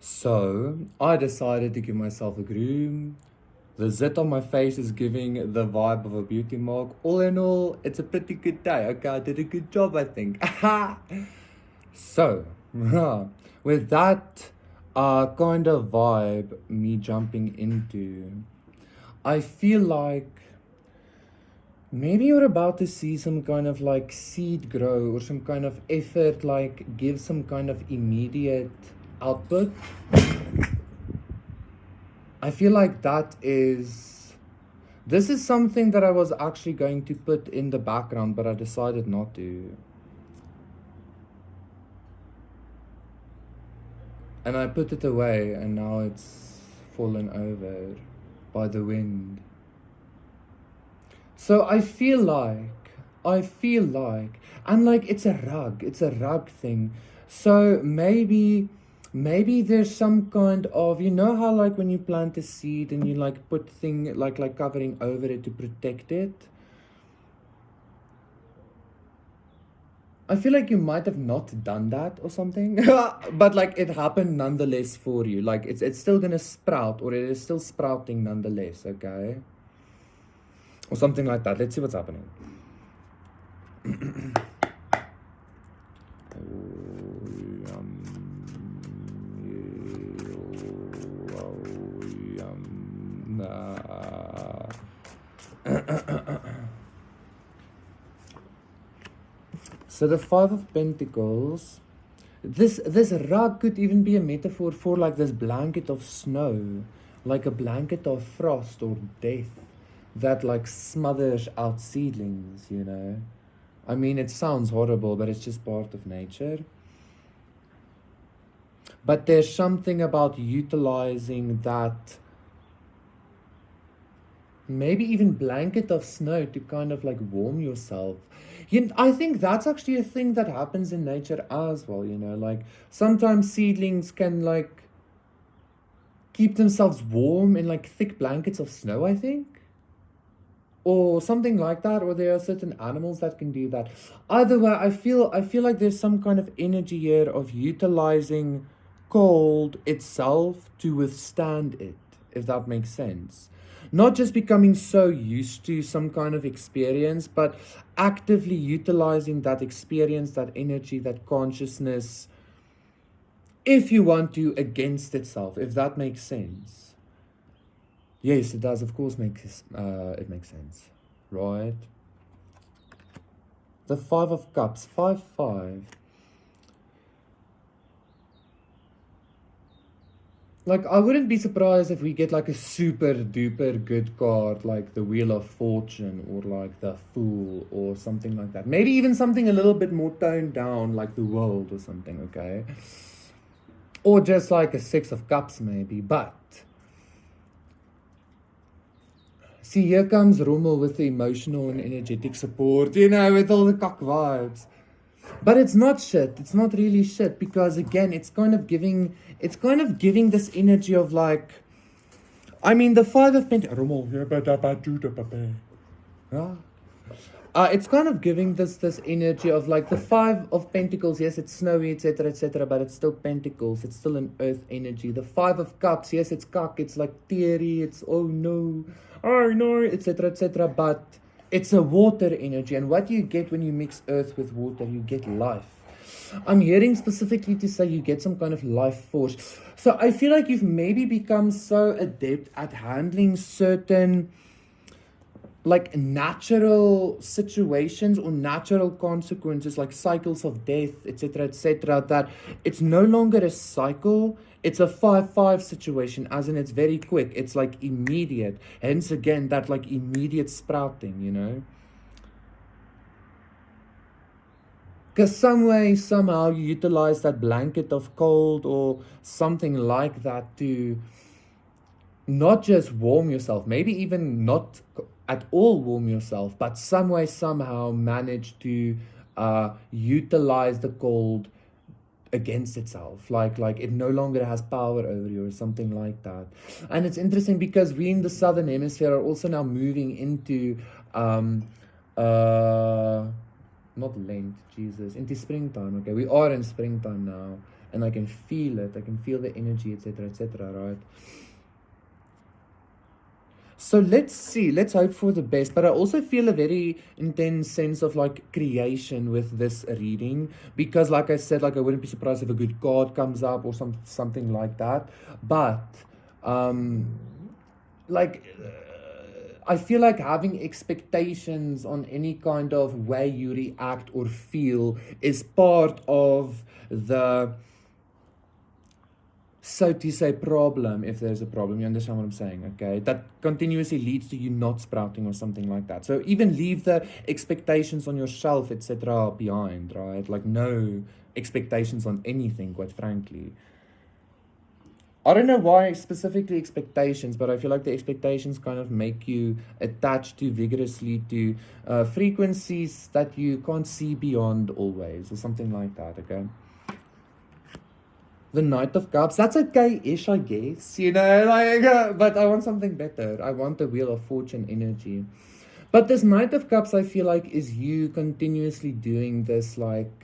So I decided to give myself a groom. The zit on my face is giving the vibe of a beauty mark. All in all, it's a pretty good day. Okay, I did a good job, I think. So, with that kind of vibe me jumping into, I feel like maybe you're about to see some kind of like seed grow or some kind of effort like give some kind of immediate output. I feel like this is something that I was actually going to put in the background, but I decided not to. And I put it away, and now it's fallen over by the wind. So I feel like, and like it's a rug thing. So maybe there's some kind of, you know how like when you plant a seed and you like put thing like covering over it to protect it. I feel like you might have not done that or something, but like it happened nonetheless for you. Like it's still gonna sprout, or it is still sprouting nonetheless, okay? Or something like that. Let's see what's happening. So the Five of Pentacles, this rug could even be a metaphor for like this blanket of snow, like a blanket of frost or death that like smothers out seedlings, you know. I mean, it sounds horrible, but it's just part of nature. But there's something about utilizing that maybe even blanket of snow to kind of like warm yourself. I think that's actually a thing that happens in nature as well, you know, like sometimes seedlings can like keep themselves warm in like thick blankets of snow, I think. Or something like that, or there are certain animals that can do that. Either way, I feel like there's some kind of energy here of utilizing cold itself to withstand it, if that makes sense. Not just becoming so used to some kind of experience, but actively utilizing that experience, that energy, that consciousness, if you want to, against itself, if that makes sense. Yes, it does, of course, it makes sense, right? The Five of Cups, 5-5. Like, I wouldn't be surprised if we get like a super duper good card, like the Wheel of Fortune or like the Fool or something like that. Maybe even something a little bit more toned down, like the World or something, okay? Or just like a Six of Cups, maybe, but see, here comes Rommel with the emotional and energetic support, you know, with all the cock vibes. But it's not shit. It's not really shit, because again, it's kind of giving this energy of like, I mean, the Five of Pentacles. Rommel, it's kind of giving this energy of like the Five of Pentacles. Yes, it's snowy, etc., but it's still Pentacles. It's still an earth energy. The Five of Cups. Yes, it's cock. It's like teary. It's oh no, etc., but it's a water energy. And what you get when you mix earth with water, you get life. I'm hearing specifically to say you get some kind of life force. So I feel like you've maybe become so adept at handling certain like natural situations or natural consequences, like cycles of death, etc., that it's no longer a cycle. It's a 5-5 situation, as in it's very quick. It's like immediate. Hence again, that like immediate sprouting, you know. Because some way, somehow you utilize that blanket of cold or something like that to not just warm yourself, maybe even not at all warm yourself, but some way, somehow manage to utilize the cold against itself, like it no longer has power over you or something like that. And it's interesting because we in the southern hemisphere are also now moving into not Lent, Jesus, into springtime. Okay, we are in springtime now, and I can feel it. I can feel the energy, etc., right? So let's see, let's hope for the best. But I also feel a very intense sense of like creation with this reading, because like I said, like I wouldn't be surprised if a good card comes up or something like that. But um like I feel like having expectations on any kind of way you react or feel is part of the, so to say, problem. If there's a problem, you understand what I'm saying, okay? That continuously leads to you not sprouting or something like that. So even leave the expectations on yourself, etc., behind, right? Like no expectations on anything, quite frankly. I don't know why specifically expectations, but I feel like the expectations kind of make you attach too vigorously to frequencies that you can't see beyond always, or something like that, okay? The Knight of Cups, that's okay-ish, I guess, you know, like, but I want something better. I want the Wheel of Fortune energy. But this Knight of Cups, I feel like, is you continuously doing this, like,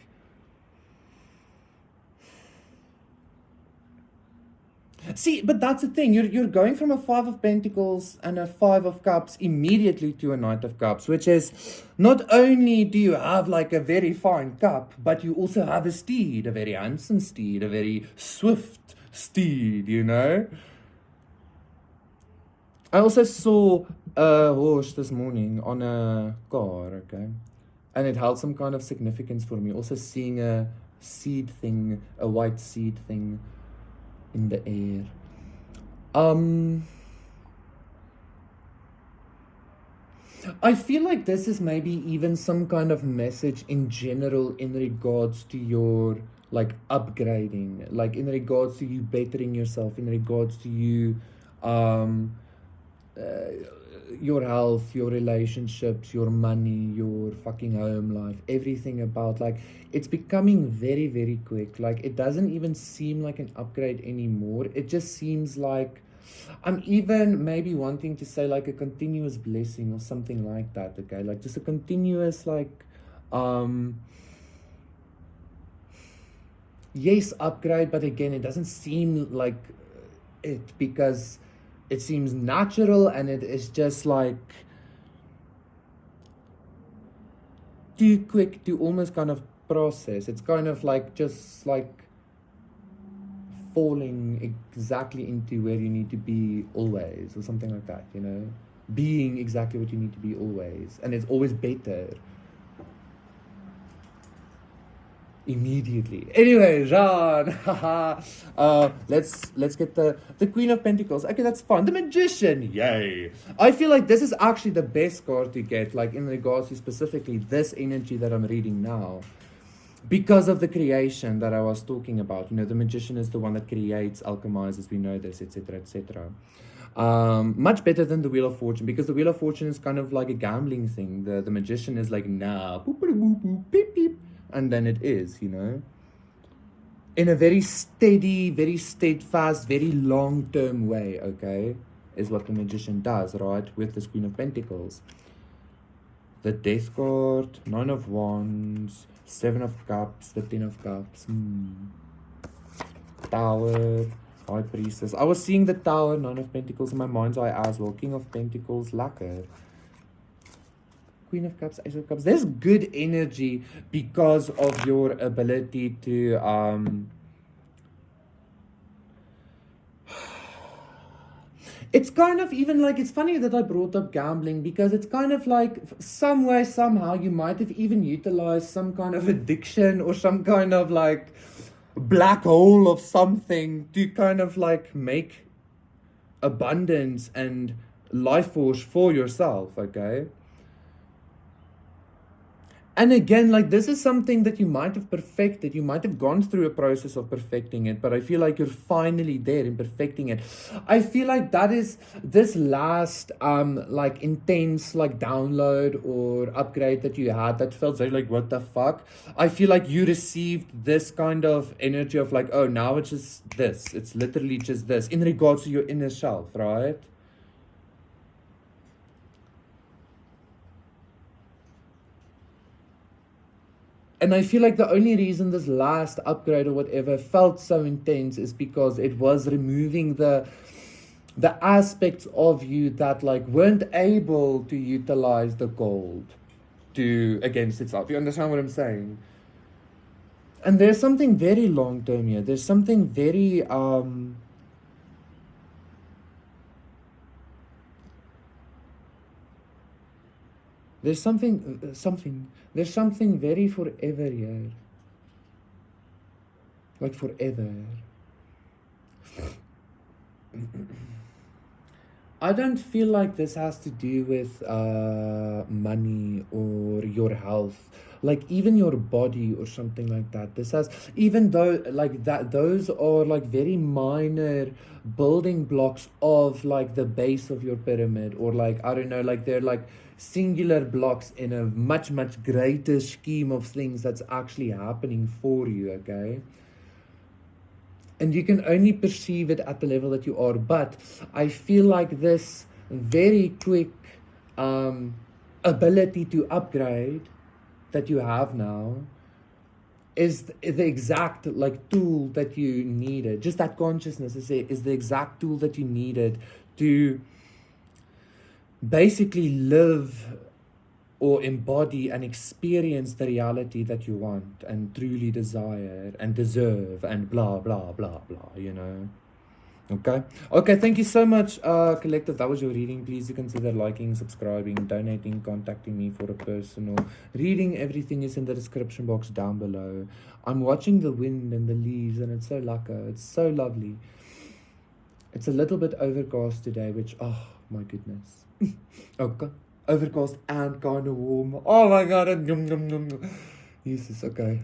see, but that's the thing. You're going from a Five of Pentacles and a Five of Cups immediately to a Knight of Cups, which is, not only do you have like a very fine cup, but you also have a steed, a very handsome steed, a very swift steed, you know? I also saw a horse this morning on a car, okay? And it held some kind of significance for me. Also seeing a seed thing, a white seed thing in the air. I feel like this is maybe even some kind of message in general in regards to your like upgrading, like in regards to you bettering yourself, in regards to you um uh, your health, your relationships, your money, your fucking home life, everything about like it's becoming very, very quick. Like it doesn't even seem like an upgrade anymore. It just seems like I'm even maybe wanting to say like a continuous blessing or something like that, okay? Like just a continuous like um yes, upgrade, but again, it doesn't seem like it, because it seems natural and it is just like too quick to almost kind of process. It's kind of like just like falling exactly into where you need to be always, or something like that, you know? Being exactly what you need to be always. And it's always better. Immediately. Anyway, Jean, haha. Let's get the Queen of Pentacles. Okay, that's fun. The Magician, yay! I feel like this is actually the best card to get, like in regards to specifically this energy that I'm reading now, because of the creation that I was talking about. You know, the Magician is the one that creates, alchemizes. We know this, etc., etc. Much better than the Wheel of Fortune, because the Wheel of Fortune is kind of like a gambling thing. The Magician is like, nah, boop, boop, boop, boop, beep, beep. And then it is, you know, in a very steady, very steadfast, very long-term way, okay, is what the Magician does, right, with this Queen of Pentacles. The Death card, Nine of Wands, Seven of Cups, the Ten of Cups, Tower, High Priestess. I was seeing the Tower, Nine of Pentacles in my mind's eye as well. King of Pentacles, lekker. Queen of Cups, Ace of Cups. There's good energy because of your ability to it's kind of even like, it's funny that I brought up gambling, because it's kind of like some way, somehow you might have even utilized some kind of addiction or some kind of like black hole of something to kind of like make abundance and life force for yourself, okay? And again, like this is something that you might have perfected. You might have gone through a process of perfecting it, but I feel like you're finally there in perfecting it. I feel like that is this last like intense like download or upgrade that you had that felt very like, what the fuck? I feel like you received this kind of energy of like, oh, now it's just this. It's literally just this in regards to your inner self, right? And I feel like the only reason this last upgrade or whatever felt so intense is because it was removing the aspects of you that like weren't able to utilize the gold to against itself. You understand what I'm saying? And there's something very long term here. There's something very there's something very forever here. Like forever. I don't feel like this has to do with money or your health, like even your body or something like that. This has, even though like that, those are like very minor building blocks of like the base of your pyramid, or like I don't know, like they're like singular blocks in a much greater scheme of things that's actually happening for you. Okay. And you can only perceive it at the level that you are. But I feel like this very quick ability to upgrade that you have now is the exact like tool that you needed. Just that consciousness is the exact tool that you needed to basically live or embody and experience the reality that you want and truly desire and deserve and blah, blah, blah, blah, you know? Okay? Okay, thank you so much, Collective. That was your reading. Please do consider liking, subscribing, donating, contacting me for a personal reading. Everything is in the description box down below. I'm watching the wind and the leaves, and it's so lekker. It's so lovely. It's a little bit overcast today, which, oh, my goodness. Okay. Overcast and kind of warm. Oh my god. Jesus, okay.